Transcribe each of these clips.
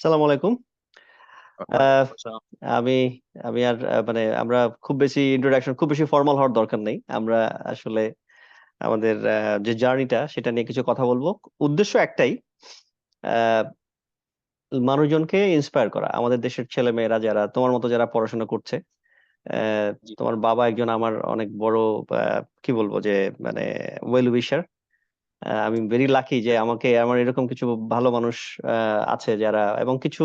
সালাম আলাইকুম। আহ, ওয়ালাইকুম আসসালাম। আমি আমি আর মানে আমরা খুব বেশি ইন্ট্রোডাকশন, খুব বেশি ফর্মাল হওয়ার দরকার নেই। আমরা আসলে আমাদের যে জার্নিটা সেটা নিয়ে কিছু কথা বলবো। উদ্দেশ্য একটাই, আহ, মানুষজনকে ইন্সপায়ার করা। আমাদের দেশের ছেলে মেয়েরা যারা তোমার মতো যারা পড়াশোনা করছে, আহ, জি। তোমার বাবা একজন আমার অনেক বড়, কি বলবো যে, মানে ওয়েল উইশার। আমি ভেরি লাকি যে আমাকে আমার এরকম কিছু ভালো মানুষ আছে যারা, এবং কিছু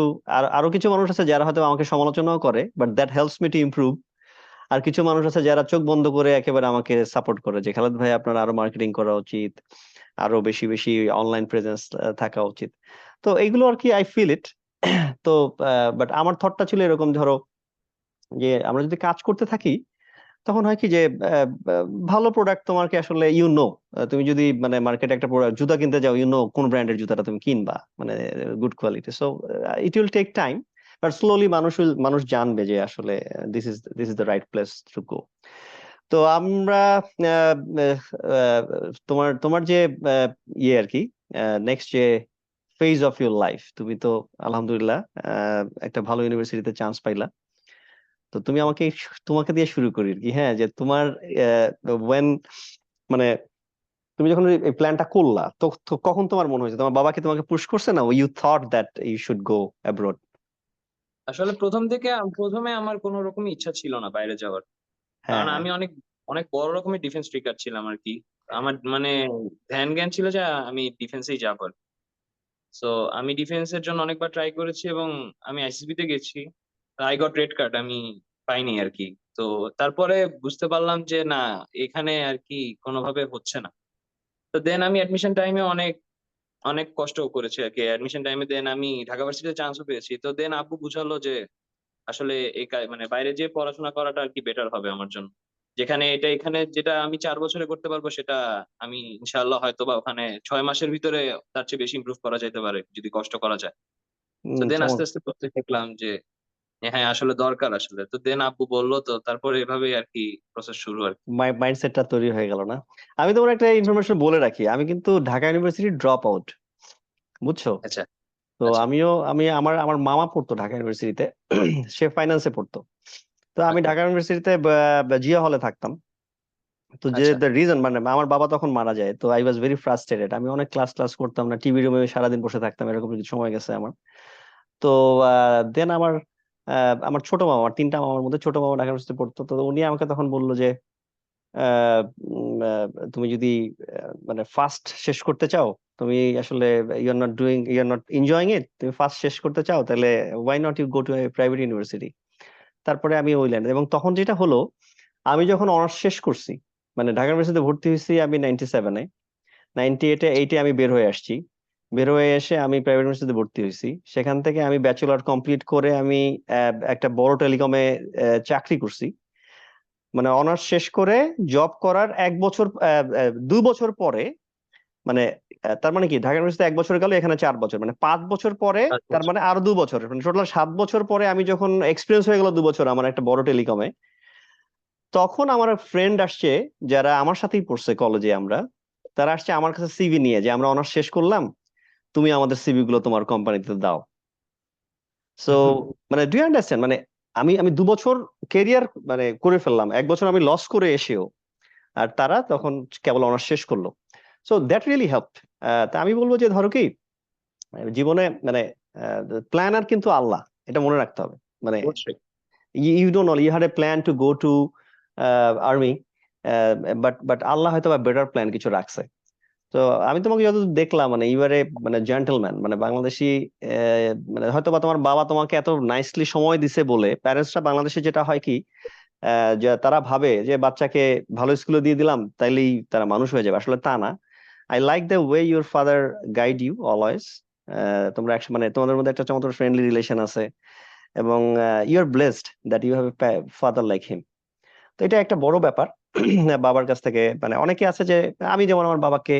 আরো কিছু মানুষ আছে যারা হয়তো আমাকে সমালোচনাও করে, but that helps me to improve. আর কিছু মানুষ আছে যারা চোখ বন্ধ করে একেবারে আমাকে সাপোর্ট করে যে খালেদ ভাই আপনার আরো মার্কেটিং করা উচিত, আরো বেশি বেশি অনলাইন প্রেজেন্স থাকা উচিত। তো এইগুলো আর কি, আই ফিল ইট। তো বাট আমার থটটা ছিল এরকম, ধরো যে আমরা যদি কাজ করতে থাকি তখন হয় কি যে ভালো প্রোডাক্ট তোমাকে আসলে তুমি যদি মানে মার্কেটে একটা জুতা কিনতে যাও, কোন ব্র্যান্ডের জুতাটা তুমি কিনবা, মানে good quality. So it will take time, but slowly মানুষ জানবে যে আসলে this is the right place to go. তো আমরা আহ, আহ, তোমার তোমার যে আহ, ইয়ে আর কি, নেক্সট যে ফেজ অফ ইউর লাইফ, তুমি তো আলহামদুলিল্লাহ একটা ভালো ইউনিভার্সিটিতে চান্স পাইলা। তো তুমি আমাকে তোমাকে দিয়ে শুরু করি আর কি। হ্যাঁ, যে তোমার ওয়েন মানে তুমি যখন এই প্ল্যানটা করলা, তো কখন তোমার মনে হয়েছে, তোমার বাবা কি তোমাকে পুশ করছে, না you thought that you should go abroad? আসলে প্রথমে আমার কোনো রকম ইচ্ছা ছিল না বাইরে যাওয়ার। হ্যাঁ, কারণ হ্যাঁ। আমি অনেক অনেক বড় রকমের ডিফেন্স ট্রিকার ছিলাম আর কি। আমার মানে ধ্যান জ্ঞান ছিল যে আমি ডিফেন্সেই যাবো। তো আমি ডিফেন্সের জন্য অনেকবার ট্রাই করেছি এবং আমি আইসিসবি তে গেছি। আই গট রেড কার্ড, আমি পাইনি আর কি। তো তারপরে বুঝতে পারলাম যে না, এখানে আর কি কোনোভাবে হচ্ছে না। তো দেন আমি অ্যাডমিশন টাইমে অনেক অনেক কষ্ট করেছি আর কি। অ্যাডমিশন টাইমে দেন আমি ঢাকা ভার্সিটিতে চান্সও পেয়েছি। তো দেন আব্বু বুঝালো যে আসলে মানে বাইরে যে পড়াশোনা করাটা আর কি বেটার হবে আমার জন্য। যেখানে এখানে যেটা আমি 4 বছরে করতে পারবো, সেটা আমি ইনশাআল্লাহ হয়তো বা ওখানে 6 মাসের ভিতরে তার চেয়ে বেশি ইমপ্রুভ করা যেতে পারে যদি কষ্ট করা যায়। তো দেন আস্তে আস্তে করতে দেখলাম যে হ্যাঁ আসলে দরকার আসলে। তো দেন আব্বু বললো, তো তারপরে এভাবেই আর কি প্রসেস শুরু আর কি। মাইন্ডসেটটা তৈরি হয়ে গেল না? আমি তোমার একটা ইনফরমেশন বলে রাখি, আমি কিন্তু ঢাকা ইউনিভার্সিটি ড্রপ আউট, বুঝছো? আচ্ছা। তো আচ্ছা। আমার আমার মামা পড়তো ঢাকা ইউনিভার্সিটিতে। সে ফাইন্যান্সে পড়তো। তো আমি ওকে। ঢাকা ইউনিভার্সিটিতে জিয়া হলে থাকতাম। তো যে আচ্ছা। দ্য রিজন, মানে আমার বাবা তখন মারা যায়, তো আই ওয়াজ ভেরি ফ্রাস্ট্রেটেড। আমি অনেক ক্লাস ক্লাস করতাম না, টিভি রুমে সারাদিন বসে থাকতাম, এরকম কিছু সময় গেছে আমার। তো দেন আমার ছোট মামা, আমার তিনটা মামার মধ্যে ছোট মামা ঢাকা ইউনিভার্সিটিতে পড়তো। তো উনি আমাকে তখন বললো যে আহ, তুমি যদি মানে ফার্স্ট শেষ করতে চাও, তুমি আসলে you are not enjoying it, তুমি ফার্স্ট শেষ করতে চাও, তাহলে why not you go to a private university. তারপরে আমি ওই লাইন, এবং তখন যেটা হলো, আমি যখন অনার্স শেষ করছি, মানে ঢাকা ইউনিভার্সিটিতে ভর্তি হয়েছি আমি 97-এ, 98-এ আমি বের হয়ে আসছি। বের হয়ে এসে আমি প্রাইভেট ইউনিভার্সিটিতে ভর্তি হয়েছি। সেখান থেকে আমি ব্যাচেলর কমপ্লিট করে আমি একটা বড় টেলিকমে চাকরি করছি। মানে অনার্স শেষ করে জব করার 1 বছর, 2 বছর পরে, মানে তার মানে কি ঢাকা ইউনিভার্সিটি 1 বছর গেল, এখানে 4 বছর, মানে 5 বছর পরে, আচ্ছা। তার মানে আরো 2 বছর, মানে টোটাল 7 বছর পরে আমি যখন এক্সপিরিয়েন্স হয়ে গেল 2 বছর আমার একটা বড় টেলিকমে, তখন আমার ফ্রেন্ড আসছে যারা আমার সাথেই পড়ছে কলেজে আমরা, তারা আসছে আমার কাছে সিভি নিয়ে যে আমরা অনার্স শেষ করলাম, তুমি আমাদের সিভি গুলো তোমার কোম্পানিতে দাও। সো মানে ডু ইউ আন্ডারস্ট্যান্ড, মানে আমি আমি 2 বছর কেরিয়ার মানে করে ফেললাম, 1 বছর আমি লস করে এসেও, আর তারা তখন কেবল অনার্স শেষ করলো। So that really help. তা আমি বলবো যে ধরো কি, জীবনে মানে প্ল্যানার কিন্তু আল্লাহ, এটা মনে রাখতে হবে। মানে অবশ্যই। You don't know, you had a plan to go to army, but Allah হয়তো বা বেটার প্ল্যান কিছু রাখছে। তো আমি তোমাকে যতদূর দেখলাম, মানে ইউআরে মানে জেন্টলম্যান, মানে বাংলাদেশি। মানে হয়তো বা তোমার বাবা তোমাকে এত নাইসলি সময় দিছে বলে, প্যারেন্টসরা বাংলাদেশে যেটা হয় কি, যে তারা ভাবে যে বাচ্চাকে ভালো স্কুলে দিয়ে দিলাম তাইলেই তারা মানুষ হয়ে যাবে, আসলে তা না। I like the way your father guide you always. তোমরা মানে তোমাদের মধ্যে একটা চমৎকার ফ্রেন্ডলি রিলেশন আছে, এবং you are blessed that you have a father like him. তো এটা একটা বড় ব্যাপার। বাবার কাছ থেকে মানে অনেকে আছে যে, আমি যেমন আমার বাবাকে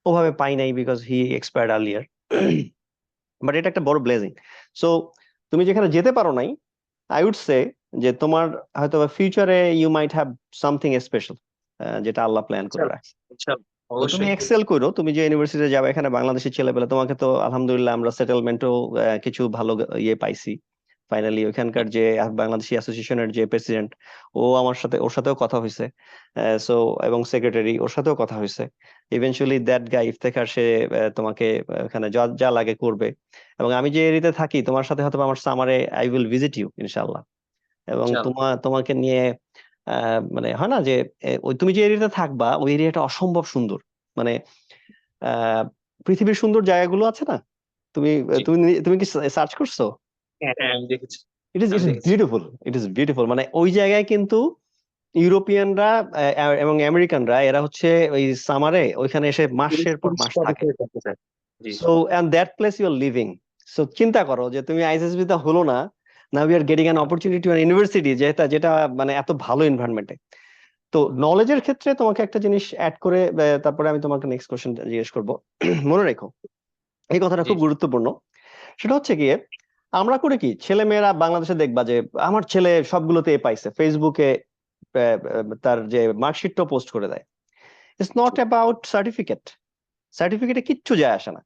ওভাবে পাই নাই, because he expired earlier. But এটা একটা বড় ব্লেসিং। সো তুমি যেখানে যেতে পারো নাই, আই উড সে যে তোমার হয়তো ফিউচারে you might have something special, যেটা আল্লাহ প্ল্যান করে ইনশাল্লাহ। রাখছে। ইনশাল্লাহ। তো তুমি অবশ্যই। এক্সেল করো, তুমি যে ইউনিভার্সিটিতে যাবে এখানে বাংলাদেশি ছেলেপেলে, তোমাকে তো আলহামদুলিল্লাহ আমরা সেটেলমেন্টও কিছু ভালো ইয়ে পাইছি ফাইনালি। ওইখানকার যে বাংলাদেশি অ্যাসোসিয়েশনের যে প্রেসিডেন্ট, ওর সাথেও কথা হয়েছে। সো এবং সেক্রেটারি, ওর সাথেও কথা হয়েছে। ইভেনচুয়ালি দ্যাট গাই ইফতেখার, সে তোমাকে এখানে যা যা লাগে করবে। এবং আমি যে এরিয়াতে থাকি তোমার সাথে হয়তো আমার সামারে আই উইল ভিজিট ইউ ইনশাআল্লাহ। এবং ইনশাআল্লাহ। তোমাকে নিয়ে মানে হয় না যে ওই তুমি যে এরিয়াতে থাকবা ওই এরিয়াটা অসম্ভব সুন্দর। মানে আহ পৃথিবীর সুন্দর জায়গাগুলো আছে না, তুমি জি। তুমি তুমি কি সার্চ করছো? হ্যাঁ, হ্যাঁ, আমি দেখেছি। ইট আমি ইজ দেখেছি। Beautiful, it is beautiful. মানে ওই জায়গায় কিন্তু ইউরোপিয়ানরা এবং আমেরিকানরা এরা হচ্ছে ওই সামারে ওইখানে এসে মাসের পর মাস টুরিস্টরা থাকে। বেশি করতে চায়। জি। So and that place you are living. So চিন্তা করো যে তুমি আইএসএসবি তে হলো না, now you are getting an opportunity on university, যেটা যেটা মানে এত ভালো এনভায়রনমেন্টে। তো নলেজের ক্ষেত্রে তোমাকে একটা জিনিস অ্যাড করে তারপরে আমি তোমাকে নেক্সট কোশ্চেন জিজ্ঞেস করব। মনে রেখো এই কথাটা জি। খুব গুরুত্বপূর্ণ। সেটা হচ্ছে গিয়ে আমরা করে কি, ছেলে মেয়েরা বাংলাদেশে দেখবা যে আমার ছেলে সবগুলোতে এ পাইছে, ফেসবুকে তার যে মার্কশিটটা পোস্ট করে দেয়। ইটস নট অ্যাবাউট সার্টিফিকেট, সার্টিফিকেটে কিচ্ছু যায় আসে না।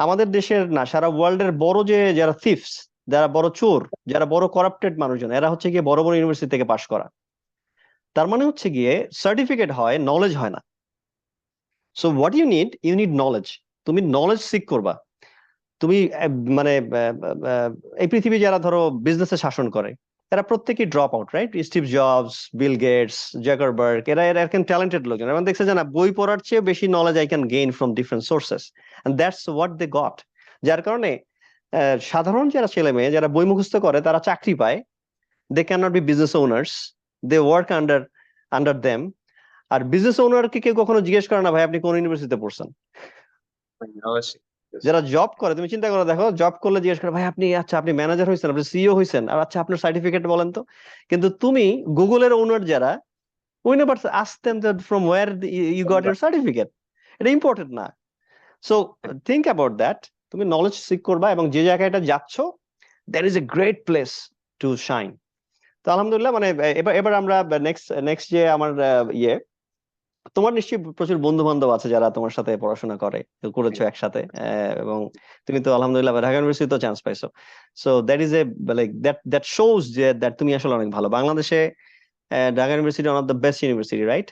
আমাদের দেশের না, সারা ওয়ার্ল্ডের বড় যে যারা থিফস, যারা বড় চোর, যারা বড় করাপ্টেড মানুষজন, এরা হচ্ছে গিয়ে বড় বড় ইউনিভার্সিটি থেকে পাশ করা। তার মানে হচ্ছে গিয়ে সার্টিফিকেট হয়, নলেজ হয় না। So what you need knowledge. তুমি নলেজ সিক করবা। তুমি মানে এই পৃথিবী যারা ধরো বিজনেসে শাসন করে, এরা প্রত্যেকেই drop out, right? Steve Jobs, Bill Gates, Zuckerberg, এরা এরা একজন ট্যালেন্টেড লোকজন। এবং দেখছে যে না, বই পড়ার চেয়ে বেশি knowledge I can gain from different sources, and that's what they got. যার কারণে সাধারণ যারা ছেলে মেয়ে যারা বই মুখস্থ করে তারা চাকরি পায়। They can not be business owners, they work under under them. আর বিজনেস ওনারকে কেউ কখনো জিজ্ঞেস করে না ভাই আপনি কোন ইউনিভার্সিটিতে পড়ছেন। অবশ্যই। যারা জব করে তুমি চিন্তা করে দেখো, জব করলে জিজ্ঞেস করে ভাই আপনি, আচ্ছা আপনি ম্যানেজার হয়েছেন, আপনি সিইও হয়েছেন, আর আচ্ছা আপনার সার্টিফিকেট বলেন তো। কিন্তু তুমি গুগলের ওনার যারা, we never ask them that from where you got your certificate. এটা ইম্পর্টেন্ট না। So think about that. তুমি নলেজ সিক করবা এবং যে জায়গাটা যাচ্ছ that is a great place to shine. তো আলহামদুলিল্লাহ, মানে এবার এবার আমরা নেক্সট নেক্সট যে আমার ইয়ে, তোমার নিশ্চয়ই প্রচুর বন্ধু বান্ধব আছে যারা তোমার সাথে পড়াশোনা করে, করেছো একসাথে, এবং তুমি তো আলহামদুলিল্লাহ ঢাকা ইউনিভার্সিটি তো চান্স পাইছো। So that is A like that that shows যে দ্যাট তুমি আসলে অনেক ভালো বাংলাদেশে। Dhaka university one of the best university, right?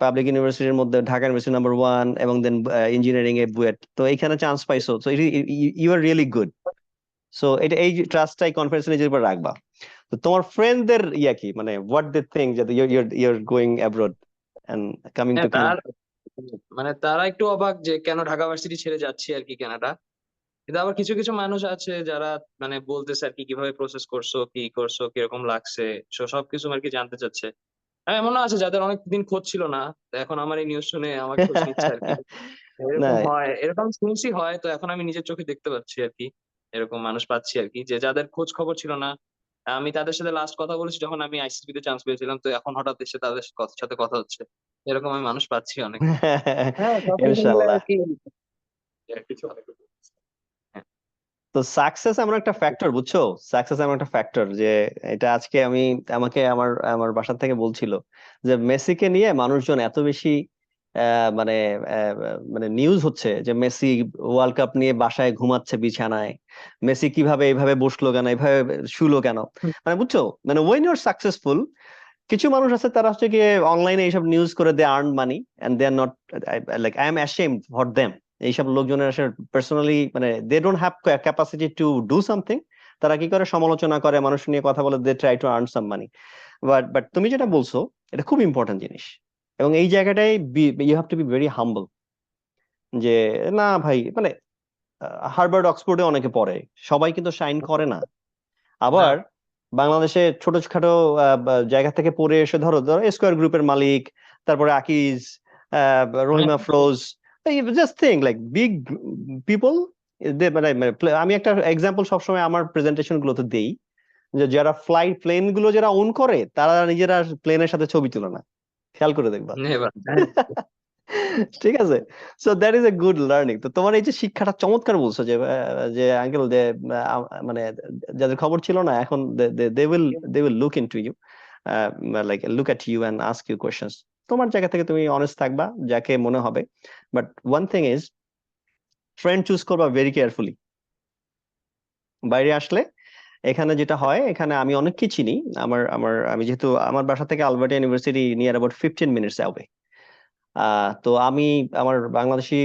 Public ইউনিভার্সিটির মধ্যে ঢাকা ইউনিভার্সিটি নাম্বার ওয়ান, এবং দেন ইঞ্জিনিয়ারিং এ বুয়েট, তো এইখানে চান্স পাইছো, তো you are really good. So এটা এই ট্রাস্টটাই কনফিডেন্স নিজের উপর রাখবা। তো তোমার ফ্রেন্ডদের ইয়া কি, মানে হোয়াট দে থিংক যে your going abroad and coming to হ্যাঁ, কানাডা? মানে তারা একটু অবাক যে কেন ঢাকা ভার্সিটি ছেড়ে যাচ্ছি আর কি কানাডা। কিন্তু আবার কিছু কিছু মানুষ আছে যারা মানে বলতেছে আর কি কিভাবে প্রসেস করছো, কি করছো, কিরকম লাগছে, সবকিছু আর কি জানতে চাচ্ছে। আর এমনও আছে যাদের অনেক দিন খোঁজ ছিল না, তো এখন আমার এই নিউজ শুনে আমার খোঁজ নিচ্ছে আর কি। না, এরকম হয়, এরকম শুনছি হয়, তো এখন আমি নিজের চোখে দেখতে পাচ্ছি আর কি। এরকম মানুষ পাচ্ছি আর কি, যে যাদের খোঁজ খবর ছিল না। আমি তাদের সাথে লাস্ট কথা বলেছি যখন আমি আইসিসবি তে চান্স পেয়েছিলাম, তো এখন হঠাৎ এসে তাদের সাথে কথা হচ্ছে। এরকম আমি মানুষ পাচ্ছি অনেক। হ্যাঁ, সব কিছু মিলে ইনশাল্লাহ। আর কি। কিছু অনেক। হ্যাঁ। তো সাকসেস এমন একটা ফ্যাক্টর, বুঝছো? সাকসেস এমন একটা ফ্যাক্টর যে এটা আজকে আমি, আমাকে আমার আমার বাসা থেকে বলছিল যে মেসিকে নিয়ে মানুষজন এত বেশি মানে মানে নিউজ হচ্ছে যে মেসি ওয়ার্ল্ড কাপ নিয়ে বাসায় ঘুমাচ্ছে বিছানায়, মেসি কিভাবে এইভাবে বসলো কেন, এইভাবে শুলো কেন। মানে বুঝছো, মানে ওয়েন ইউর সাকসেসফুল, কিছু মানুষ আছে তারা হচ্ছে গিয়ে অনলাইনে এইসব নিউজ করে they earn money, and they are not, like I am ashamed for them. এইসব লোকজনের আসলে পার্সোনালি মানে they don't have capacity to do something. তারা কি করে, সমালোচনা করে, মানুষ নিয়ে কথা বলে, they try to earn some money. But তুমি যেটা বলছো এটা খুব ইম্পর্টেন্ট জিনিস। এবং এই জায়গাটাই you have to be very humble. যে না ভাই, মানে হার্ভার্ড অক্সফোর্ডে অনেকে পড়ে, সবাই কিন্তু শাইন করে না। না। আবার বাংলাদেশে ছোটখাটো জায়গা থেকে পড়ে এসে ধরো ধরো স্কয়ার গ্রুপের মালিক, তারপরে আকিজ, হ্যাঁ, Rahima froze, just think like big people. মানে মানে আমি একটা এক্সাম্পল সবসময় আমার প্রেজেন্টেশন গুলোতে দেই, যে যারা প্লেন গুলো যারা ওন করে তারা নিজেরা প্লেনের সাথে ছবি তুলে না, খেয়াল করে দেখবা। নেভার। ঠিক আছে। So that is a good learning. তো তোমার এই যে শিক্ষাটা চমৎকার বলছো যে যে আঙ্কেল যে মানে যাদের খবর ছিল না এখন they will look into you, like look at you and ask you questions. তোমার জায়গা থেকে তুমি অনেস্ট থাকবা যাকে মনে হবে। But one thing is, friend choose করবা ভেরি কেয়ারফুলি। বাইরে আসলে এখানে যেটা হয়, এখানে আমি অনেককে চিনি। আমি যেহেতু আমার বাসা থেকে Alberta university near about 15 minutes away. তো আমি আমার বাংলাদেশি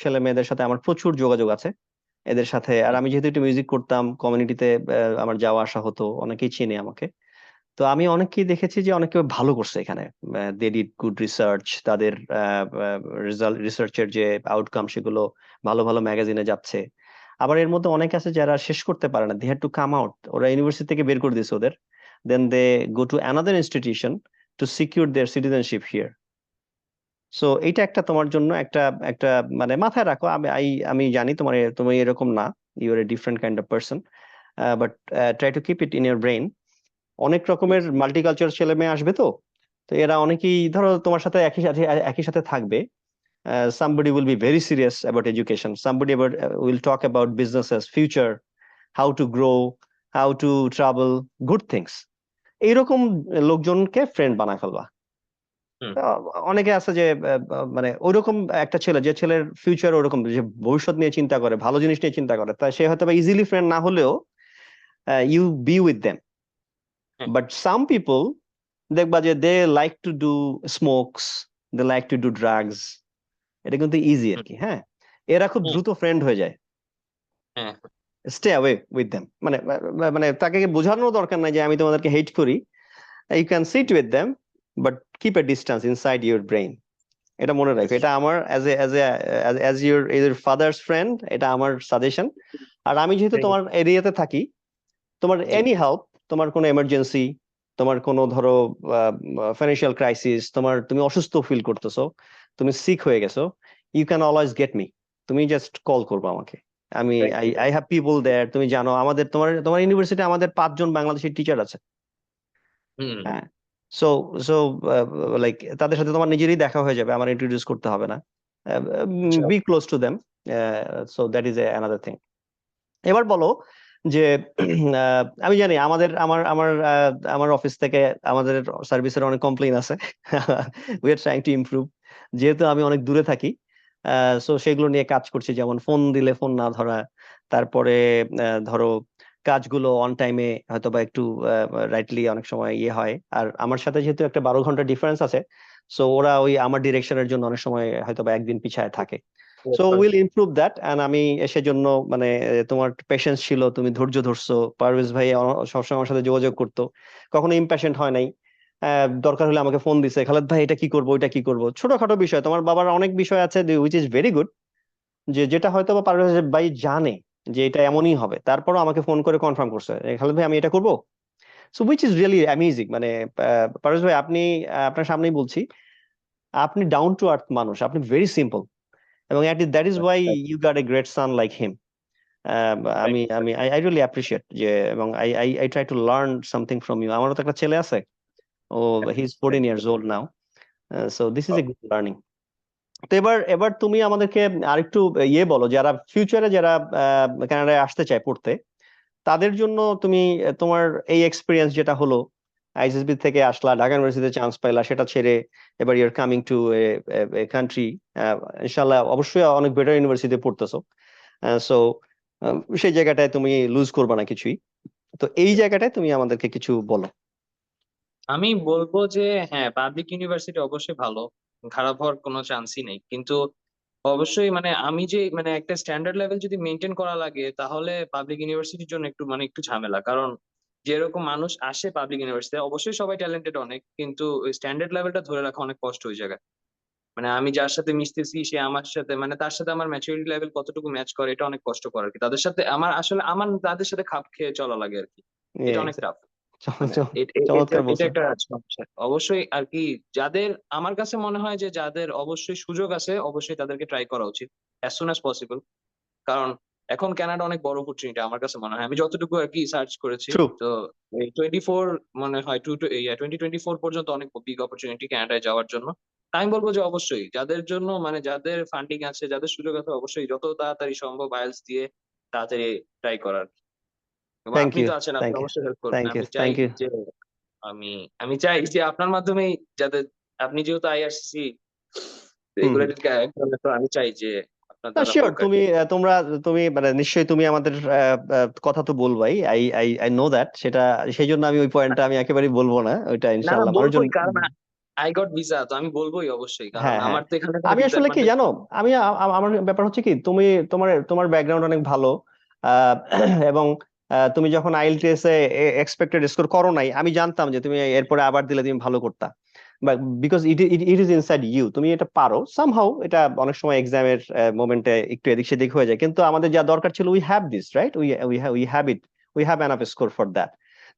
ছেলে মেয়েদের সাথে আমার প্রচুর যোগাযোগ আছে এদের সাথে। আর আমি যেহেতু একটু মিউজিক করতাম, কমিউনিটিতে আমার যাওয়া আসা হতো, অনেকেই চিনে আমাকে। তো আমি অনেককেই দেখেছি যে অনেকে ভালো করছে এখানে। দে ডিড গুড রিসার্চ, তাদের রেজাল্ট, রিসার্চের যে আউটকাম সেগুলো ভালো ভালো ম্যাগাজিনে যাচ্ছে। আবার এর মধ্যে অনেক আছে যারা শেষ করতে পারে না, they had to come out, ওরা ইউনিভার্সিটি থেকে বের করে দিয়েছে ওদের, then they go to another institution to secure their citizenship here. So এইটা একটা তোমার জন্য একটা একটা মানে মাথায় রাখো। আমি জানি তুমি এরকম না, you are a different kind of person, but try to keep it in your brain. অনেক রকমের মাল্টিকালচারাল ছেলে মেয়ে আসবে তো। তো এরা অনেকেই ধরো তোমার সাথে একই সাথে থাকবে। Somebody will be very serious about education, somebody will talk about businesses, future, how to grow, how to travel, good things। এইরকম লোকজনকে ফ্রেন্ড বানায় ফেলবা। হুম। আহ, অনেকে আছে যে মানে ওইরকম একটা ছেলে, যে ছেলের ফিউচার ওরকম, যে ভবিষ্যৎ নিয়ে চিন্তা করে, ভালো জিনিস নিয়ে চিন্তা করে, তাই সে হয়তো বা ইজিলি ফ্রেন্ড না হলেও ইউ বি উইথ দেম। হ্যাঁ। বাট সাম পিপল দেখবা যে they like to do smokes, they like to do drugs. এটা কিন্তু ইজি আর হুম। কি, হ্যাঁ। এরা খুব হুম। দ্রুত ফ্রেন্ড হয়ে যায়। হ্যাঁ। স্টে অ্যাওয়ে উইথ দেম, মানে মানে তাকে বোঝানোর দরকার নাই যে আমি তোমাদেরকে হেট করি। You can sit with them, but keep a distance inside your brain. এটা মনে রাখো, এটা আমার অ্যাজ ইউর ফাদার্স ফ্রেন্ড, এটা আমার সাজেশন। আর আমি যেহেতু Thank you. তোমার এরিয়াতে থাকি, তোমার জি। এনি হেল্প, তোমার কোনো এমার্জেন্সি, তোমার কোনো ধরো ফাইন্যান্সিয়াল ক্রাইসিস, তুমি অসুস্থ ফিল করতেছো, তুমি সিক হয়ে গেছো, you can always get me. তুমি জাস্ট কল করবো আমাকে। আমি thank I you. I have people there. তুমি জানো আমাদের, তোমার তোমার ইউনিভার্সিটি আমাদের 5 জন বাংলাদেশি টিচার আছে। হুম। হ্যাঁ। সো সো লাইক তাদের সাথে তোমার নিজেরই দেখা হয়ে যাবে, আমার ইন্ট্রোডিউস করতে হবে না। আচ্ছা। Be close to them. So that is another thing. এবার বলো যে আমি জানি আমার অফিস থেকে, আমাদের সার্ভিসের অনেক কমপ্লেইন আছে। We are trying to improve. যেহেতু আমি অনেক দূরে থাকি, সো সেগুলো নিয়ে কাজ করছি, যেমন ফোন দিলে ফোন না ধরা, তারপরে ধরো কাজগুলো অন টাইমে হয়তো বা একটু রাইটলি অনেক সময় ইয়ে হয়। আর আমার সাথে যেহেতু একটা 12 ঘন্টা ডিফারেন্স আছে, সো ওরা ওই আমার ডিরেকশনের জন্য অনেক সময় হয়তো বা একদিন পিছায় থাকে। So will improve that. And আমি সেজন্য মানে তোমার পেশেন্স ছিল, তুমি ধৈর্য ধরছো। পারভেজ ভাই সবসময় আমার সাথে যোগাযোগ করতো, কখনো ইম্প্যাশেন্ট হয় নাই। দরকার হলে আমাকে ফোন দিছে, খালেদ ভাই এটা কি করবো, ওইটা কি করবো, ছোটখাটো বিষয়। তোমার বাবার অনেক বিষয় আছে উইচ ইজ ভেরি গুড, যেটা হয়তো বা পারভেজ ভাই জানে যে এটা এমনই হবে, তারপরও আমাকে ফোন করে কনফার্ম করছে, খালেদ ভাই আমি এটা করবো। So which is really amazing. মানে পারভেজ ভাই, আপনি আপনার সামনেই বলছি, আপনি ডাউন টু আর্থ মানুষ, আপনি ভেরি সিম্পল। এবং that is why you got a great son like him. Thank I really appreciate যে, এবং I try to learn something from you. আমারও তো একটা ছেলে আছে, ও he is 14 years old now. So this is a good learning. তো এবার এবার তুমি আমাদেরকে আরেকটু ইয়ে বলো, যারা ফিউচারে যারা কানাডায় আসতে চায় পড়তে, তাদের জন্য তুমি তোমার এই এক্সপিরিয়েন্স যেটা হলো, আইএসএসবি থেকে আসলা, ঢাকা ইউনিভার্সিটিতে চান্স পাইলা, সেটা ছেড়ে এবার your coming to a country, ইনশাল্লাহ অবশ্যই অনেক বেটার ইউনিভার্সিটিতে পড়তেছো। সো সেই জায়গাটায় তুমি লুজ করবে না কিছুই। তো এই ইউ। জায়গাটায় তুমি আমাদেরকে কিছু বলো। আমি বলবো যে হ্যাঁ, পাবলিক ইউনিভার্সিটি অবশ্যই ভালো, খারাপ হওয়ার কোনো চান্সই নেই, কিন্তু অবশ্যই মানে আমি যে মানে একটা স্ট্যান্ডার্ড লেভেল যদি মেনটেন করা লাগে তাহলে পাবলিক ইউনিভার্সিটির জন্য একটু মানে একটু ঝামেলা। কারণ যেরকম মানুষ আসে পাবলিক ইউনিভার্সিটি, অবশ্যই সবাই ট্যালেন্টেড অনেক, কিন্তু ওই স্ট্যান্ডার্ড লেভেলটা ধরে রাখা অনেক কষ্ট ওই জায়গায়। মানে আমি যার সাথে মিশতেছি সে আমার সাথে মানে তার সাথে আমার ম্যাচুরিটি লেভেল কতটুকু ম্যাচ করে, এটা অনেক কষ্টকর আর কি। তাদের সাথে আমার আসলে আমার তাদের সাথে খাপ খেয়ে চলা লাগে আর কি। এটা অনেক টাফ। মানে এটা চমৎকার এটা বলছো। একটা সমস্যা অবশ্যই আর কি। যাদের আমার কাছে মনে হয় যে যাদের অবশ্যই সুযোগ আছে অবশ্যই তাদেরকে ট্রাই করা উচিত অ্যাজ সুন অ্যাজ পসিবল। কারণ এখন কানাডা অনেক বড় অপরচুনিটি আমার কাছে মনে হয়, আমি যতটুকু আর কি সার্চ করেছি। ট্রু। তো 24 মনে হয় 2024 পর্যন্ত অনেক বিগ অপরচুনিটি কানাডায় যাওয়ার জন্য। আমি বলবো যে অবশ্যই যাদের জন্য মানে যাদের ফান্ডিং আছে, যাদের সুযোগ আছে, অবশ্যই যত তাড়াতাড়ি সম্ভব আইএলটিএস দিয়ে তাড়াতাড়ি ট্রাই করার। এবং থ্যাংক আপনি ইউ। তো আছেন, আপনি থ্যাংক ইউ। অবশ্যই হেল্প করবেন। Thank you. আমি চাই থ্যাংক ইউ। যে আমি আমি চাই যে আপনার মাধ্যমেই যাতে আপনি যেহেতু আইআরসিসি হুম হুম। রেগুলেটেড একজনের, তো আমি চাই যে আপনার না দ্বারা শিওর, হোক আর তুমি কি। তোমরা তুমি মানে নিশ্চয়ই তুমি আমাদের কথা তো বলবাই, I I I know that, সেটা সেই জন্য আমি ওই পয়েন্টটা আমি একেবারেই বলবো না, ওইটা না না, ইনশাআল্লাহ মানুষজন। বলবোই, কারণ আই গট ভিসা, তো আমি বলবোই অবশ্যই, কারণ হ্যাঁ হ্যাঁ, আমার তো এখানে কোনো আমি আসলে কি ডিসঅ্যাডভান্টেজ। জানো, আমি আমার ব্যাপার হচ্ছে কি, তুমি তোমার তোমার ব্যাকগ্রাউন্ড অনেক ভালো, আহ, এবং তুমি যখন আইএলটিএস এ এক্সপেক্টেড স্কোর করো নাই, আমি জানতাম যে তুমি এরপরে আবার দিলে তুমি ভালো করতা, because it it is inside you, তুমি এটা পারো সামহাউ। এটা অনেক সময় এক্সামের মোমেন্টে একটু এদিক সেদিক হয়ে যায়, কিন্তু আমাদের যা দরকার ছিল, we have this right, we have it, we have enough score for that.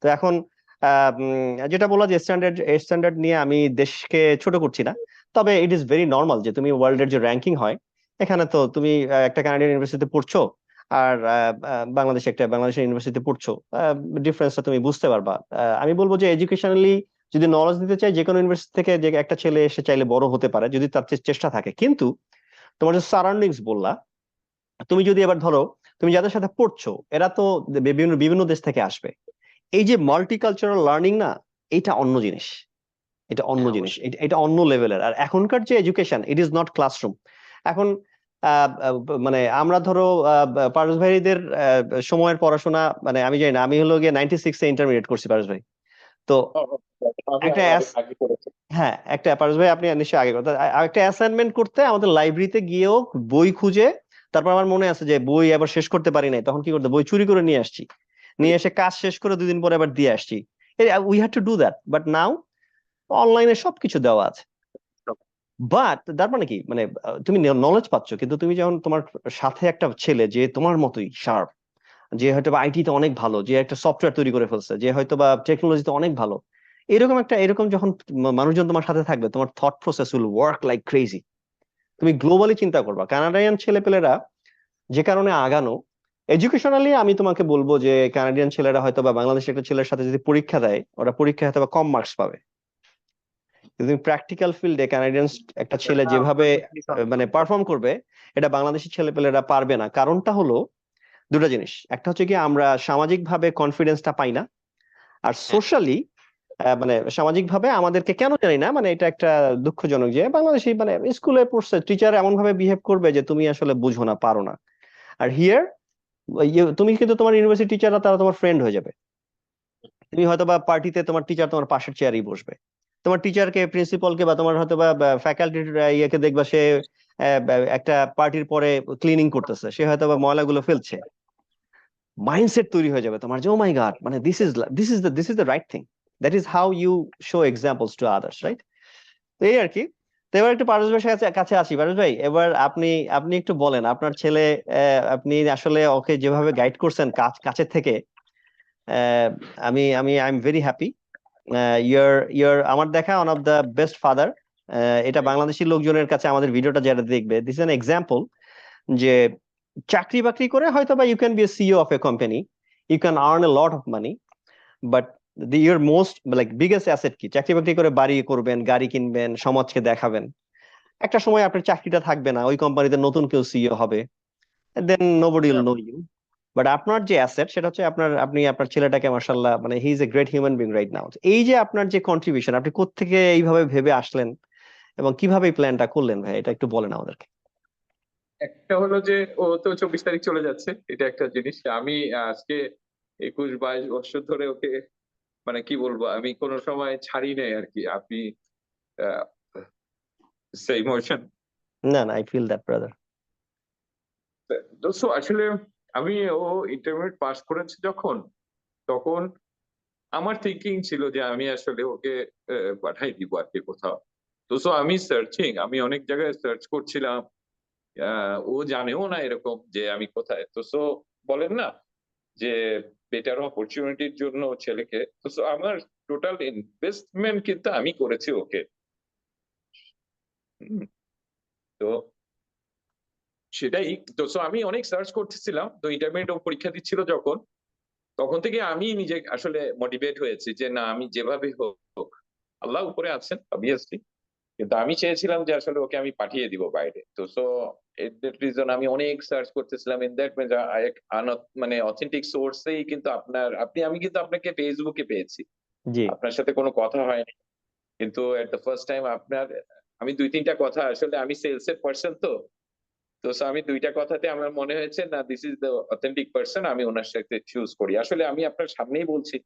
তো এখন যেটা বলা যে স্ট্যান্ডার্ড, স্ট্যান্ডার্ড নিয়ে আমি দেশকে ছোট করছি না, তবে ইট ইজ ভেরি নর্মাল যে তুমি ওয়ার্ল্ডের যে র্যাঙ্কিং হয়, এখানে তো তুমি একটা কানাডিয়ান ইউনিভার্সিটিতে পড়ছো, আর বাংলাদেশে একটা বাংলাদেশের ইউনিভার্সিটিতে পড়ছো, ডিফারেন্সটা তুমি বুঝতে পারবা। আমি বলবো যে এডুকেশনালি যদি নলেজ দিতে চাই, যে কোনো ইউনিভার্সিটি থেকে যে একটা ছেলে এসে চাইলে বড় হতে পারে যদি তার চেষ্টা থাকে, কিন্তু তোমার যে সারাউন্ডিংস বললা, তুমি যদি এবার ধরো তুমি যাদের সাথে পড়ছো এরা তো বিভিন্ন বিভিন্ন দেশ থেকে আসবে, এই যে মাল্টিকালচারাল লার্নিং না, এটা অন্য জিনিস, এটা অন্য হ্যাঁ জিনিস, অবশ্যই। এটা অন্য লেভেলের। আর এখনকার যে education, it is not classroom. এখন মানে আমরা ধরো পারস ভাইদের সময়ের পড়াশোনা, মানে আমি জানি না, আমি হলো গিয়ে 96-এ ইন্টারমিডিয়েট করছি পারস ভাই। তো ও, ও, আমি একটা আরো আগে করেছি। হ্যাঁ, একটা পারস ভাই আপনি নিশ্চয়ই আগে কথা, একটা অ্যাসাইনমেন্ট করতে আমাদের লাইব্রেরিতে গিয়েও বই খুঁজে, তারপর আমার মনে আছে যে বই আবার শেষ করতে পারি নাই, তখন কি করতে, বই চুরি করে নিয়ে আসছি, নিয়ে এসে কাজ শেষ করে 2 দিন পরে আবার দিয়ে আসছি। We had to do that, but now অনলাইনে সবকিছু দেওয়া আছে। বাট তার মানে কি, মানে তুমি নলেজ পাচ্ছ, কিন্তু তুমি যখন তোমার সাথে একটা ছেলে যে তোমার মতোই শার্প, যে হয়তো বা আইটি তে অনেক ভালো, যে একটা সফটওয়্যার তৈরি করে ফেলছে, যে হয়তো বা টেকনোলজিতে অনেক ভালো, এরকম যখন মানুষজন তোমার সাথে থাকবে, তোমার thought process will work like crazy. তুমি গ্লোবালি চিন্তা করবা, কানাডিয়ান ছেলেপেলেরা যে কারণে আগানো এডুকেশনালি, আমি তোমাকে বলবো যে কানাডিয়ান ছেলেরা হয়তো বা বাংলাদেশের একটা ছেলের সাথে যদি পরীক্ষা দেয়, ওরা পরীক্ষায় হয়তো বা কম মার্কস পাবে, কিন্তু প্র্যাকটিক্যাল ফিল্ডে কানাডিয়ান একটা ছেলে না, যেভাবে আপনি সঠিক মানে বলেছেন। পারফর্ম করবে, এটা বাংলাদেশি ছেলেপেলেরা পারবে না। কারণটা হলো দুটো জিনিস, একটা হচ্ছে কি আমরা সামাজিক ভাবে কনফিডেন্সটা পাই না, আর হ্যাঁ সোশ্যালি মানে সামাজিক ভাবে আমাদেরকে কেন জানি না, মানে এটা একটা দুঃখজনক যে বাংলাদেশি মানে স্কুলে পড়ছে, টিচার এমন ভাবে বিহেভ করবে যে তুমি আসলে বুঝো না, পারো না। আর হিয়ার তুমি কিন্তু তোমার ইউনিভার্সিটি টিচাররা তারা তোমার ফ্রেন্ড হয়ে যাবে, তুমি হয়তো বা পার্টিতে তোমার টিচার তোমার পাশের চেয়ারেই বসবে, তোমার টিচারকে প্রিন্সিপালকে বা তোমার হয়তো বা ফ্যাকাল্টির ইয়েকে দেখবা, সে একটা পার্টির পরে ক্লিনিং করতেছে, সে হয়তো বা ময়লাগুলো ফেলছে, মাইন্ডসেট তৈরি হয়ে যাবে তোমার যে ও মাই গড, মানে this is the right thing, that is how you show examples to others, right? তো এই আর কি। তো এবার একটু পারস ভাইয়ের কাছে কাছে আসি, পারস ভাই এবার আপনি আপনি একটু বলেন আপনার ছেলে, আপনি আসলে ওকে যেভাবে গাইড করছেন কাছের থেকে, আহ, আমি I am very happy. Your আমার দেখা one of the best father. এটা বাংলাদেশি লোকজনের কাছে আমাদের ভিডিওটা যারা দেখবে, দিস এন এক্সাম্পল যে চাকরি বাকরি করে হয়তো বা you can be a CEO of a company, you can earn a lot of money, but your most like biggest asset কি? চাকরি বাকরি করে বাড়ি করবেন, গাড়ি কিনবেন, সমাজকে দেখাবেন, একটা সময় আপনার চাকরিটা থাকবে না, ওই কোম্পানিতে নতুন কেউ সিইও হবে, then nobody will know you. But আপনার যে অ্যাসেট সেটা হচ্ছে আপনার, আপনি আপনার ছেলেটাকে মার্শাল্লাহ, মানে he is a great human being right now. এই যে আপনার যে কন্ট্রিবিউশন, আপনি কোত্থেকে এইভাবে ভেবে আসলেন এবং কিভাবে এই প্ল্যানটা করলেন ভাই, এটা একটু বলেন আমাদেরকে। একটা হলো যে ও তো 24 তারিখ চলে যাচ্ছে, এটা একটা জিনিস। আমি আজকে 21-22 বছর ধরে ওকে, মানে কি বলবো, আমি কোনো সময় ছাড়ি নাই আর কি। আপনি সেই ইমোশন। না না, আই ফিল দ্যাট ব্রাদার। তো আসলে আমি, ও ইন্টারমিডিয়েট পাস করেছে যখন, তখন আমার থিঙ্কিং ছিল যে আমি আসলে ওকে পাঠাই দিব আর কি কোথাও। আমি সার্চিং, আমি অনেক জায়গায় সার্চ করছিলাম। ও জানেও না এরকম যে আমি কোথায়। বলেন না যে বেটার অপরচুনিটির জন্য ছেলেকে, আমার টোটাল ইনভেস্টমেন্ট কিন্তু আমি করেছি ওকে। হুম, তো সেটাই। আমি অনেক সার্চ করতেছিলাম, তো ইন্টারমিডিয়েট ও পরীক্ষা দিচ্ছিল যখন, তখন থেকে আমি নিজে আসলে মোটিভেট হয়েছি যে না, আমি যেভাবে হোক, আল্লাহ উপরে আছেন অবভিয়াসলি, কিন্তু আমি চেয়েছিলাম যে আসলে ওকে আমি পাঠিয়ে দিব বাইরে। দ্যাট রিজন আমি অনেক সার্চ করতেছিলাম ইন দ্যাট, মানে অথেন্টিক সোর্সেই কিন্তু আমি কিন্তু আপনাকে ফেসবুকে পেয়েছি। জি। আপনার সাথে কোনো কথা হয়নি। কিন্তু এট দ্য ফার্স্ট টাইম আপনার আমি 2-3টা কথা আসলে আমি সেলস এর পার্সন তো so আমি 2টা কথাতে আমার মনে হয়েছে না this is the authentic person, আমি ওনার সাথে চুজ করি। আসলে আমি আপনার সামনেই বলছি।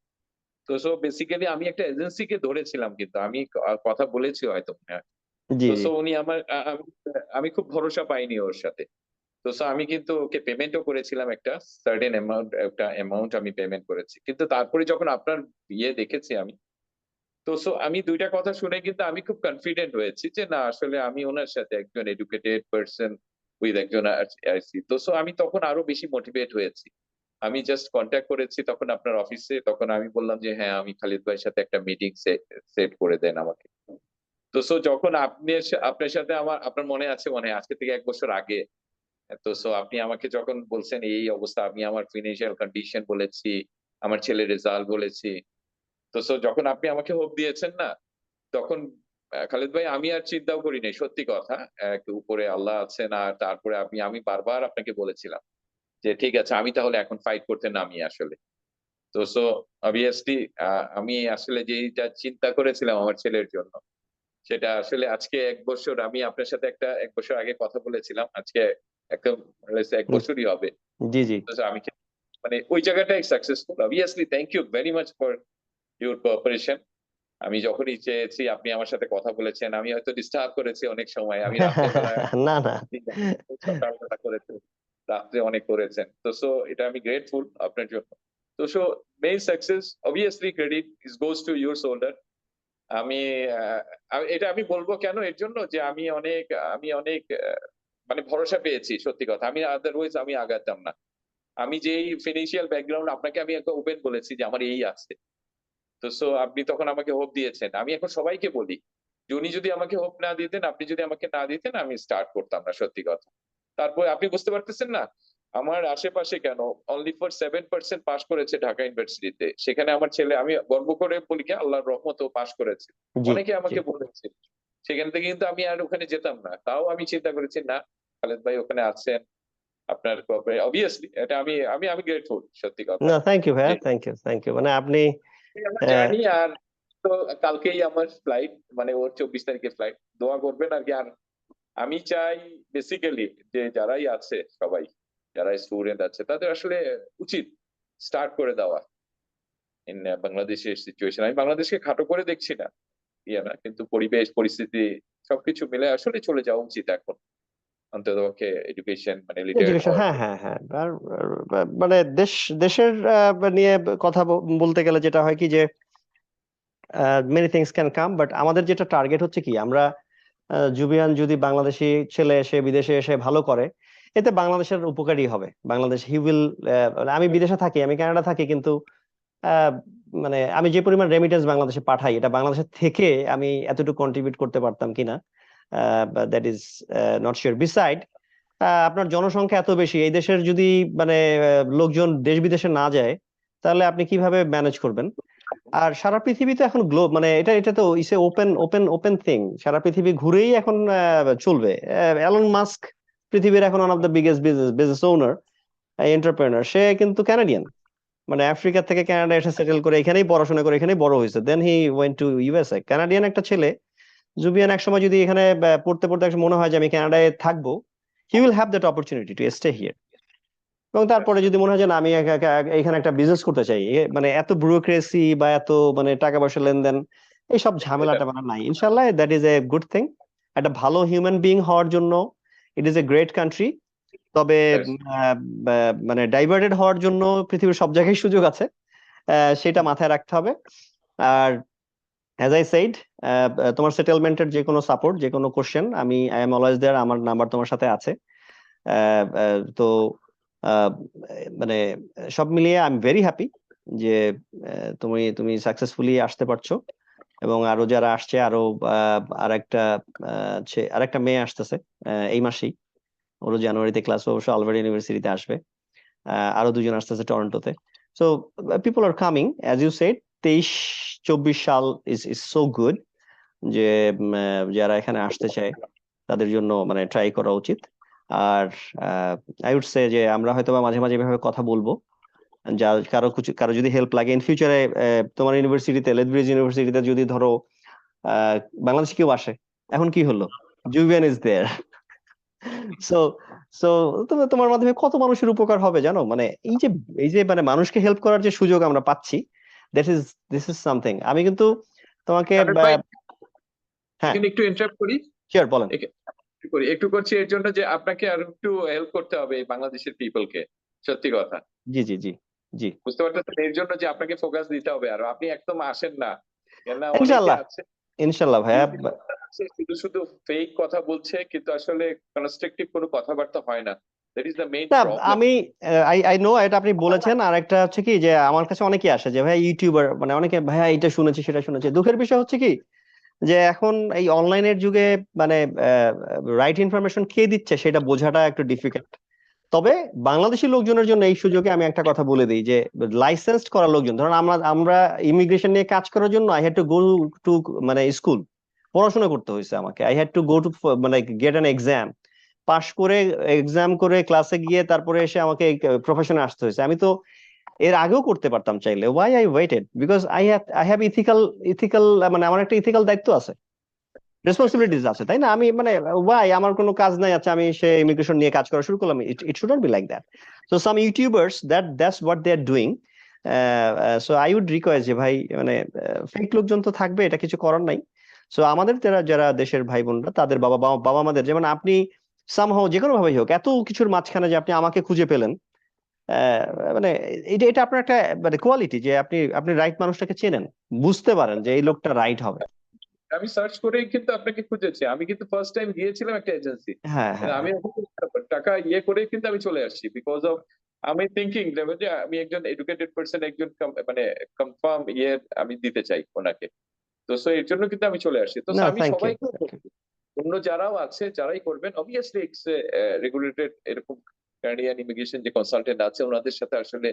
তো বেসিক্যালি আমি একটা এজেন্সিকে ধরেছিলাম, কিন্তু আমি কথা বলেছি হয়তো মনে হয়। জি তো জি উনি আমার আমি খুব ভরসা পাইনি ওর সাথে। তো আমি কিন্তু ওকে পেমেন্টও করেছিলাম, একটা সার্টেন অ্যামাউন্ট, একটা অ্যামাউন্ট আমি পেমেন্ট করেছি। কিন্তু তারপরে যখন আপনার দেখেছি আমি, তো আমি 2টা কথা শুনে কিন্তু আমি খুব কনফিডেন্ট হয়েছি যে না আসলে আমি ওনার সাথে একজন এডুকেটেড পারসন উইথ একজন আইসি। তো আমি তখন আরো বেশি মোটিভেট হয়েছি। আমি জাস্ট কন্ট্যাক্ট করেছি তখন আপনার অফিসে, তখন আমি বললাম যে হ্যাঁ আমি খালিদ ভাইয়ের সাথে একটা মিটিং সেট করে দেন আমাকে। তো যখন আপনার সাথে আপনার মনে আছে, মনে হয় আজকে থেকে 1 বছর আগে। তো আপনি আমাকে যখন বলছেন এই অবস্থা, আমি আমার ফিনান্সিয়াল কন্ডিশন বলেছি, আমার ছেলের রেজাল্ট বলেছি। তো যখন আপনি আমাকে হোপ দিয়েছেন না, তখন খালিদ ভাই আমি আর চিন্তাও করি নাই, সত্যি কথা। উপরে আল্লাহ আছেন, আর তারপরে আমি বারবার আপনাকে বলেছিলাম যে ঠিক আছে আমি তাহলে এখন ফাইট করতে নামি আসলে। তো অবভিয়াসলি আমি আসলে যেটা চিন্তা করেছিলাম আমার ছেলের জন্য, সেটা আসলে আজকে 1 বছর, আমি আপনার সাথে 1 বছর আগে কথা বলেছিলাম, আজকে একদম 1 বছরই হবে। জি জি তো আমি মানে ওই জায়গাটাই successful. Obviously thank you very much for your cooperation. আমি যখনই চেয়েছি আপনি আমার সাথে কথা বলেছেন, আমি হয়তো ডিস্টার্ব করেছি অনেক সময়, আমি রাতের বেলায় না না সকালবেলা করেছেন, রাত্রে অনেক করেছেন। তো এটা আমি গ্রেটফুল আপনার জন্য। তো main success obviously credit is goes to your shoulder. আমি এটা আমি বলবো কেন, এর জন্য যে আমি অনেক মানে ভরসা পেয়েছি, সত্যি কথা। আমি আদারওয়াইজ আমি আগাতাম না। আমি যেই ফিনান্সিয়াল ব্যাকগ্রাউন্ড আপনাকে আমি একটা ওপেন বলেছি যে আমার এই আছে। তো আপনি তখন আমাকে হোপ দিয়েছেন। আমি এখন সবাইকে বলি যে উনি যদি আমাকে হোপ না দিতেন, আপনি যদি আমাকে না দিতেন, আমি স্টার্ট করতাম না, সত্যি কথা। তারপরে আপনি বুঝতে পারতেছেন না, আমার আশেপাশে কেন অনলি ফর 7% পাস করেছে ঢাকা ইউনিভার্সিটিতে। সেখানে আমার ছেলে, আমি গর্ব করে বলি কি আল্লাহর রহমত ও পাস করেছে। জি অনেকে জি আমাকে বলেছে, সেখান থেকে কিন্তু আমি আর ওখানে যেতাম না। তাও আমি চিন্তা করেছি না, খালেদ ভাই ওখানে আছেন, আপনার অবভিয়াসলি এটা আমি গ্রেটফুল, সত্যি কথা। না থ্যাংক ইউ ভাইয়া যে থ্যাংক ইউ মানে আপনি আমার আহ, জার্নি। আর তো কালকেই আমার ফ্লাইট, মানে ওর 24 তারিখে ফ্লাইট। দোয়া করবেন আর কি। আর আমি চাই বেসিক্যালি যে যারাই আছে সবাই, যারা স্টুডেন্ট আছে, তাদের আসলে উচিত স্টার্ট করে দেওয়া ইন বাংলাদেশের সিচুয়েশন। আমি বাংলাদেশকে খাটো করে দেখছি না, না, কিন্তু পরিবেশ পরিস্থিতি সবকিছু মিলে আসলে চলে যাওয়া উচিত এখন, অন্ততপক্ষে এডুকেশন মানে লিটারেট এডুকেশন হওয়ার হ্যাঁ জন্য। হ্যাঁ হ্যাঁ মানে দেশের নিয়ে কথা বলতে গেলে যেটা হয় কি যে many things can come but আমাদের যেটা টার্গেট হচ্ছে কি আমরা জুবিয়ান যদি বাংলাদেশি ছেলে এসে বিদেশে এসে ভালো করে এতে বাংলাদেশের উপকারী হবে বাংলাদেশ হি উইল আমি বিদেশে থাকি আমি কানাডা থাকি কিন্তু আহ, মানে আমি যে পরিমাণ রেমিটেন্স বাংলাদেশে পাঠাই এটা বাংলাদেশের থেকে আমি এতটুকু কন্ট্রিবিউট করতে পারতাম কিনা that is not sure beside আপনার জনসংখ্যা এত বেশি এই দেশের যদি মানে লোকজন দেশ বিদেশে না যায় তাহলে আপনি কিভাবে ম্যানেজ করবেন আর সারা পৃথিবীতে এখন গ্লোব মানে এটা তো ইসে ওপেন থিং সারা পৃথিবী ঘুরেই এখন চলবে এলন মাস্ক পৃথিবীর এখন one of the biggest business owner entrepreneur সে কিন্তু কানাডিয়ান মানে আফ্রিকা থেকে কানাডা এসে সেটেল করে এখানেই পড়াশোনা করে এখানেই বড় হয়েছে then he went to USA Canadian একটা ছেলে জুবিয়ান একসময় যদি এখানে পড়তে পড়তে একসময় মনে হয় যে আমি কানাডায় থাকবো he will have that opportunity to stay here এবং তারপরে যদি মনে হয় যে না আমি এখানে একটা বিজনেস করতে চাই মানে এত ব্যুরোক্রেসি বা এত মানে টাকা পয়সা লেনদেন এইসব এটা ঝামেলাটা মানে নাই ইনশাল্লাহ that is a good thing একটা ভালো হিউম্যান বিং হওয়ার জন্য it is a great country তবে আহ, মানে ডাইভার্টেড হওয়ার জন্য পৃথিবীর সব জায়গায় সুযোগ আছে সেটা মাথায় রাখতে হবে আর অ্যাজ আই সেইড তোমার সেটেলমেন্টের যে কোনো সাপোর্ট যে কোনো কোশ্চেন আমি আই এম অলওয়েজ দেয়ার আমার নাম্বার তোমার সাথে আছে তো আহ, মানে সব মিলিয়ে আই এম ভেরি হ্যাপি যে তুমি তুমি সাকসেসফুলি আসতে পারছো এবং আরো যারা আসছে আরো আরেকটা আরেকটা মেয়ে আসতেছে এই মাসেই ওরও জানুয়ারিতে ক্লাস অবশ্য আলবার্টা ইউনিভার্সিটিতে আসবে আরো দুজন আসতেছে টরন্টোতে so people are coming as you said 23-24 সাল ইজ সো গুড যে যারা এখানে আসতে চায় তাদের জন্য মানে ট্রাই করা উচিত আর আই উড সে যে আমরা হয়তো বা মাঝে মাঝে এভাবে কথা বলবো যা কারো যদি হেল্প লাগে ইন ফিউচারে তোমার ইউনিভার্সিটিতে লেথব্রিজ ইউনিভার্সিটিতে যদি ধরো বাংলাদেশে কেউ আসে, এখন কি হলো, জুবিয়ান ইজ দেয়ার। সো সো তোমার মাধ্যমে কত মানুষের উপকার হবে জানো, মানে এই যে মানে মানুষকে হেল্প করার যে সুযোগ আমরা পাচ্ছি, দিস ইজ সামথিং। আমি কিন্তু তোমাকে খালেদ ভাই, হ্যাঁ, এখানে একটু ইন্টারাপ্ট করি। শিওর বলেন। একটু করছি এর জন্য যে আপনাকে আর একটু হেল্প করতে হবে এই বাংলাদেশের পিপলকে, সত্যি কথা। জি জি জি জি, বুঝতে পারতেছেন, এর জন্য যে আপনাকে ফোকাস দিতে হবে, আর আপনি একদম আসেন না, কেন অনেকে ইনশাল্লাহ আছে ইনশাল্লাহ ভাইয়া। শুধু শুধু ফেক কথা বলছে, কিন্তু আসলে কনস্ট্রাকটিভ কোনো কথাবার্তা হয় না। দ্যাট ইজ দ্য মেইন না প্রবলেম। আমি আই নো এটা আপনি বলেছেন, আর একটা হচ্ছে কি যে আমার কাছে অনেকে আসে যে ভাই ইউটিউবার, মানে অনেকে ভাইয়া এটা শুনেছি সেটা শুনেছি। দুঃখের বিষয় হচ্ছে কি যে এখন এই অনলাইনের যুগে মানে রাইট ইনফরমেশন কে দিচ্ছে সেটা বোঝাটা একটু ডিফিকাল্ট। তবে বাংলাদেশি লোকজনের জন্য এই সুযোগে আমি একটা কথা বলে দিই যে লাইসেন্সড করা লোকজন, ধরুন আমরা আমরা ইমিগ্রেশন নিয়ে কাজ করার জন্য I had to go two মানে স্কুল, পড়াশোনা করতে হয়েছে আমাকে। I had to go two মানে গেট অ্যান এক্সাম, পাশ করে এক্সাম করে ক্লাসে গিয়ে তারপরে এসে আমাকে প্রফেশনে আসতে হয়েছে। আমি তো এর আগেও করতে পারতাম চাইলে, why I waited, because I have ethical মানে আমার একটা ইথিক্যাল দায়িত্ব আছে, রেসপন্সিবিলিটিস আছে, তাই না? আমি মানে ওয়াই আমার কোনো কাজ নাই, আচ্ছা আমি সে ইমিগ্রেশন নিয়ে কাজ করা শুরু করলাম। It should not be like that. So some YouTubers that's what they are doing. So I would request যে ভাই মানে ফেক লোকজন তো থাকবে, এটা কিছু করার নাই। সো আমাদের যারা যারা দেশের ভাই বোনরা, তাদের বাবা বাবা মাদের, যেমন আপনি সামহাও যে কোনো ভাবেই হোক এত কিছুর মাঝখানে যে আপনি আমাকে খুঁজে পেলেন, আহ, মানে এটা এটা আপনার একটা মানে কোয়ালিটি যে আপনি আপনি রাইট মানুষটাকে চেনেন, বুঝতে পারেন যে এই লোকটা রাইট হবে। আমি সার্চ করেই কিন্তু আপনাকে খুঁজেছি, আমি কিন্তু ফার্স্ট টাইম গিয়েছিলাম একটা এজেন্সি, হ্যাঁ হ্যাঁ আমি টাকা ইয়ে করে কিন্তু আমি চলে আসছি, বিকজ অফ আমি থিঙ্কিং যে আমি একজন এডুকেটেড পার্সন, একজন মানে কনফার্ম ইয়ে আমি দিতে চাই ওনাকে। তো সো এর জন্য কিন্তু আমি চলে আসছি। তো না, আমি থ্যাংক ইউ। সবাইকে বলবো, অন্য যারাও আছে যারাই করবেন, অবভিয়াসলি ইটস রেগুলেটেড, এরকম কানাডিয়ান ইমিগ্রেশন যে কনসালটেন্ট আছে ওনাদের সাথে আসলে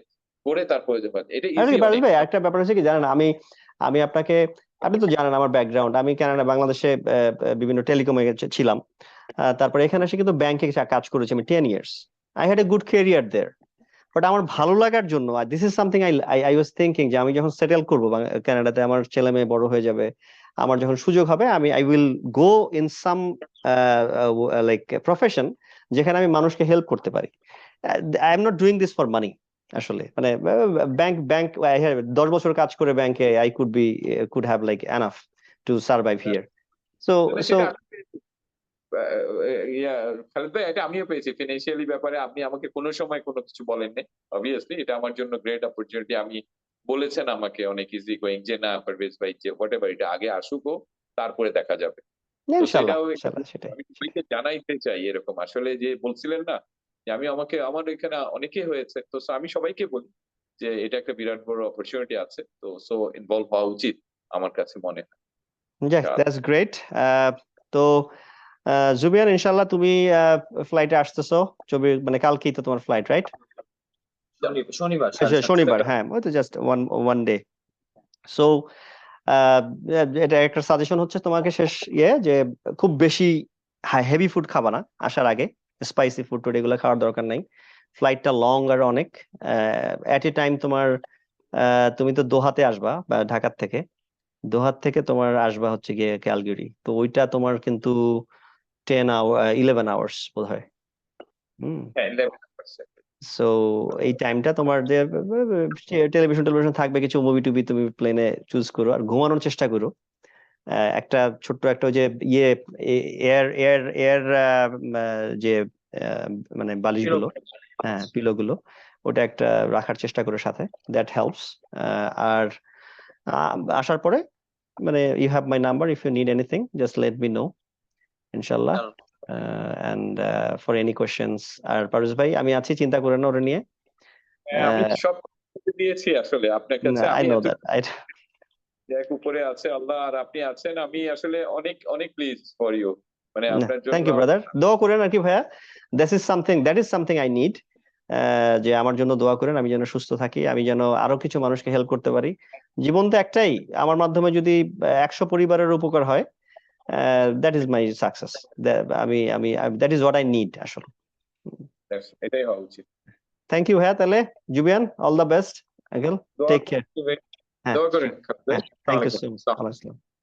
করে তারপরে যখন এটা আরে ইজি পারভেজ অনেক। ভাই, একটা ব্যাপার হচ্ছে কি জানেন, আমি আমি আপনাকে, আপনি তো জানেন আমার ব্যাকগ্রাউন্ড, আমি কানাডা বাংলাদেশে বিভিন্ন টেলিকমে ছিলাম। তারপরে এখানে এসে কিন্তু ব্যাংকে কাজ করেছি আমি 10 years। I had a good career there. But আমার ভালো লাগার জন্য this is something I I was thinking যে আমি যখন সেটেল করবো কানাডাতে, আমার ছেলে মেয়ে বড় হয়ে যাবে, আমার যখন সুযোগ হবে, আমি I will go in some like profession যেখানে আমি মানুষকে হেল্প করতে পারি। I am not doing this for money আসলে, মানে ব্যাংক 10 বছর কাজ করে ব্যাংকে, I could have like enough to survive here. So so সেটা ইয়া খালেদ ভাই, এটা আমিও পেয়েছি ফিনান্সিয়ালি ব্যাপারে, আপনি আমাকে কোনো সময় কোনো কিছু বলেননি। অবভিয়াসলি এটা আমার জন্য গ্রেট অপরচুনিটি। আমি বলেছেন আমাকে অনেক ইজি গোয়িং যে না পারভেজ ভাই, যে হোয়াট এভার এটা আগে আসুক, তারপরে দেখা যাবে। তো ইনশাল্লাহ সেটাও ইনশাল্লাহ সেটাই। আমি সবাইকে জানাইতে চাই এরকম, আসলে যে বলছিলেন না যে আমি আমাকে আমার এখানে অনেকেই হয়েছে, তো so আমি সবাইকে বলি যে এটা একটা বিরাট বড় অপরচুনিটি আছে, তো সো ইনভলভ হওয়া উচিত আমার কাছে মনে হয়। যাক, দ্যাটস গ্রেট। তো জুবিয়ান, ইনশাল্লাহ তুমি ফ্লাইটে আসতেছো, মানে কালকেই তো তোমার ফ্লাইট, রাইট? শনিবার সাড়ে সাতটায়। শনিবার, হ্যাঁ, ওই তো just one one day. So এটা একটা সাজেশন হচ্ছে তোমাকে শেষ যে খুব বেশি হেভি ফুড খাবা না আসার আগে, স্পাইসি ফুড টুড এগুলো খাওয়ার দরকার নাই। ফ্লাইটটা লং আর অনেক, এট এ টাইম তোমার তুমি তো দোহাতে আসবা বা ঢাকার থেকে, দোহার থেকে তোমার আসবা হচ্ছে গিয়ে ক্যালগেরি, তো ওইটা তোমার কিন্তু 11 hours বোধ হয়। হম। হ্যাঁ 11%। সো এই টাইমটা তোমার যে টেলিভিশন টেলিভিশন থাকবে, কিছু মুভি টুবি তুমি প্লেনে চুজ করো, আর ঘুমানোর চেষ্টা করো। একটা ছোট্ট একটা ওই যে ইয়ে এয়ার এয়ার এয়ার যে আহ, মানে বালিশগুলো, হ্যাঁ পিলো গুলো, ওটা একটা রাখার চেষ্টা করো সাথে, দ্যাট হেল্পস। আর আসার পরে মানে you have my number, if you need anything just let me know, ইনশাল্লাহ। অ্যান্ড ফর এনি কোয়েশ্চেন্স, আর পারুস ভাই আমি আছি, চিন্তা করেন না ওটা নিয়ে। হ্যাঁ, আমি তো সব দিয়েছি আসলে আপনার না, কাছে, আই আমি নো এত দ্যাট এক উপরে আছে আল্লাহ আর আপনি আছেন, আমি আসলে অনেক অনেক প্লিজ ফর ইউ, মানে আপনার থ্যাংক জন্য। ইউ ব্রাদার, দোয়া করেন আর কি ভাইয়া। That is something I need, যে আমার জন্য দোয়া করেন, আমি যেন সুস্থ থাকি, আমি যেন আরো কিছু মানুষকে হেল্প করতে পারি। জীবন তো একটাই, আমার মাধ্যমে যদি 100 পরিবারের উপকার হয়, দ্যাট ইজ মাই সাকসেস। আমি আমি that is what I need আসলে। এটাই হওয়া উচিত। থ্যাংক ইউ ভাইয়া, তাহলে জুবিয়ান, অল দ্য বেস্ট আঙ্কেল, দোয়া টেক কেয়ার। হ্যাঁ দোয়া করেন। হ্যাঁ, থ্যাংক ইউ সো আসসালামু আলাইকুম। মাচ।